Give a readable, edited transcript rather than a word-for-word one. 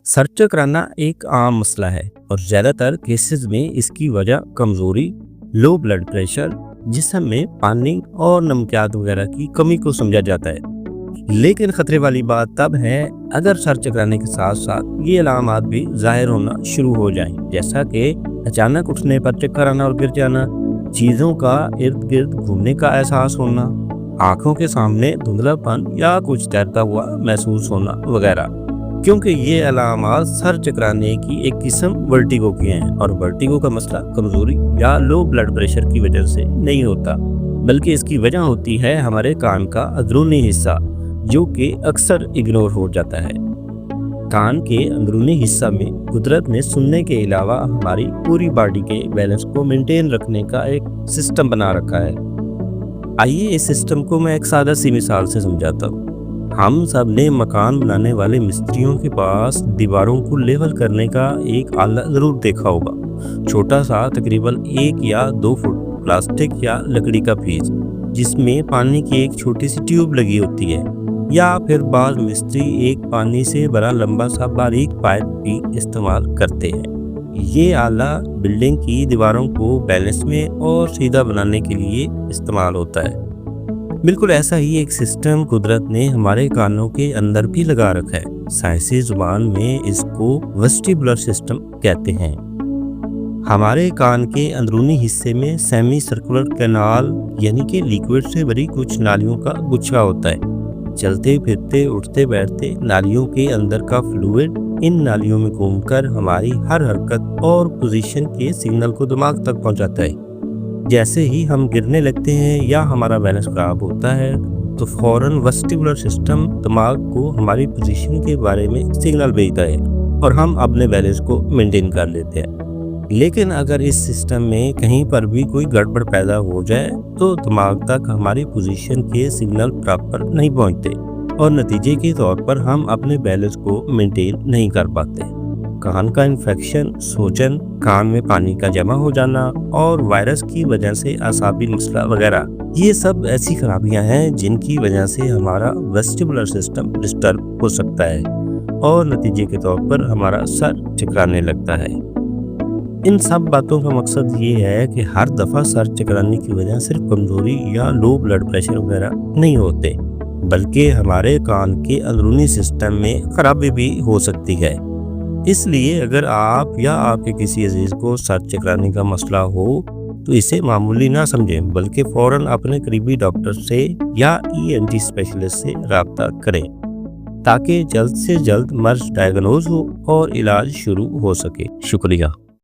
Sir चकराना एक आम मसला है और ज़्यादातर केसेस में इसकी वजह कमज़ोरी, लो ब्लड प्रेशर, जिस्म में पानी और नमकियात वगैरह की कमी को समझा जाता है। लेकिन ख़तरे वाली बात तब है अगर सर चकराने के साथ साथ ये अलामात भी ज़ाहिर होना शुरू हो जाएं, जैसा कि अचानक उठने पर चक्कर आना और गिर जाना, चीज़ों का इर्द गिर्द घूमने का एहसास होना, आँखों के सामने धुंधलापन या कुछ तैरता हुआ महसूस होना वगैरह। क्योंकि ये अलामात सर चकराने की एक किस्म वर्टिगो की हैं और वर्टिगो का मसला कमज़ोरी या लो ब्लड प्रेशर की वजह से नहीं होता, बल्कि इसकी वजह होती है हमारे कान का अंदरूनी हिस्सा, जो कि अक्सर इग्नोर हो जाता है। कान के अंदरूनी हिस्सा में कुदरत ने सुनने के अलावा हमारी पूरी बॉडी के बैलेंस को मेंटेन रखने का एक सिस्टम बना रखा है। आइए इस सिस्टम को मैं एक सादा सी मिसाल से समझाता हूँ। हम सब ने मकान बनाने वाले मिस्त्रियों के पास दीवारों को लेवल करने का एक आला ज़रूर देखा होगा। छोटा सा तकरीबन 1 या 2 फुट प्लास्टिक या लकड़ी का पीस, जिसमें पानी की एक छोटी सी ट्यूब लगी होती है, या फिर बाज़ मिस्त्री एक पानी से भरा लंबा सा बारीक पाइप भी इस्तेमाल करते हैं। ये आला बिल्डिंग की दीवारों को बैलेंस में और सीधा बनाने के लिए इस्तेमाल होता है। बिल्कुल ऐसा ही एक सिस्टम कुदरत ने हमारे कानों के अंदर भी लगा रखा है। साइंसी जुबान में इसको वेस्टिबुलर सिस्टम कहते हैं। हमारे कान के अंदरूनी हिस्से में सेमी सर्कुलर कैनाल यानी कि लिक्विड से भरी कुछ नालियों का गुच्छा होता है। चलते फिरते उठते बैठते नालियों के अंदर का फ्लूइड इन नालियों में घूमकर हमारी हर हरकत और पोजीशन के सिग्नल को दिमाग तक पहुंचाता है। जैसे ही हम गिरने लगते हैं या हमारा बैलेंस खराब होता है तो फौरन वेस्टिबुलर सिस्टम दिमाग को हमारी पोजीशन के बारे में सिग्नल भेजता है और हम अपने बैलेंस को मेंटेन कर लेते हैं। लेकिन अगर इस सिस्टम में कहीं पर भी कोई गड़बड़ पैदा हो जाए तो दिमाग तक हमारी पोजीशन के सिग्नल प्रॉपर नहीं पहुंचते और नतीजे के तौर पर हम अपने बैलेंस को मेंटेन नहीं कर पाते। कान का इन्फेक्शन, सूजन, कान में पानी का जमा हो जाना और वायरस की वजह से असाबी मसला वगैरह, ये सब ऐसी खराबियां हैं जिनकी वजह से हमारा वेस्टिबुलर सिस्टम डिस्टर्ब हो सकता है और नतीजे के तौर पर हमारा सर चकराने लगता है। इन सब बातों का मकसद ये है कि हर दफ़ा सर चकराने की वजह सिर्फ कमज़ोरी या लो ब्लड प्रेशर वगैरह नहीं होते, बल्कि हमारे कान के अंदरूनी सिस्टम में खराबी भी हो सकती है। इसलिए अगर आप या आपके किसी अजीज को सर चकराने का मसला हो तो इसे मामूली ना समझें, बल्कि फ़ौरन अपने करीबी डॉक्टर से या ENT स्पेशलिस्ट से रब्ता करें ताकि जल्द से जल्द मर्ज डायग्नोज हो और इलाज शुरू हो सके। शुक्रिया।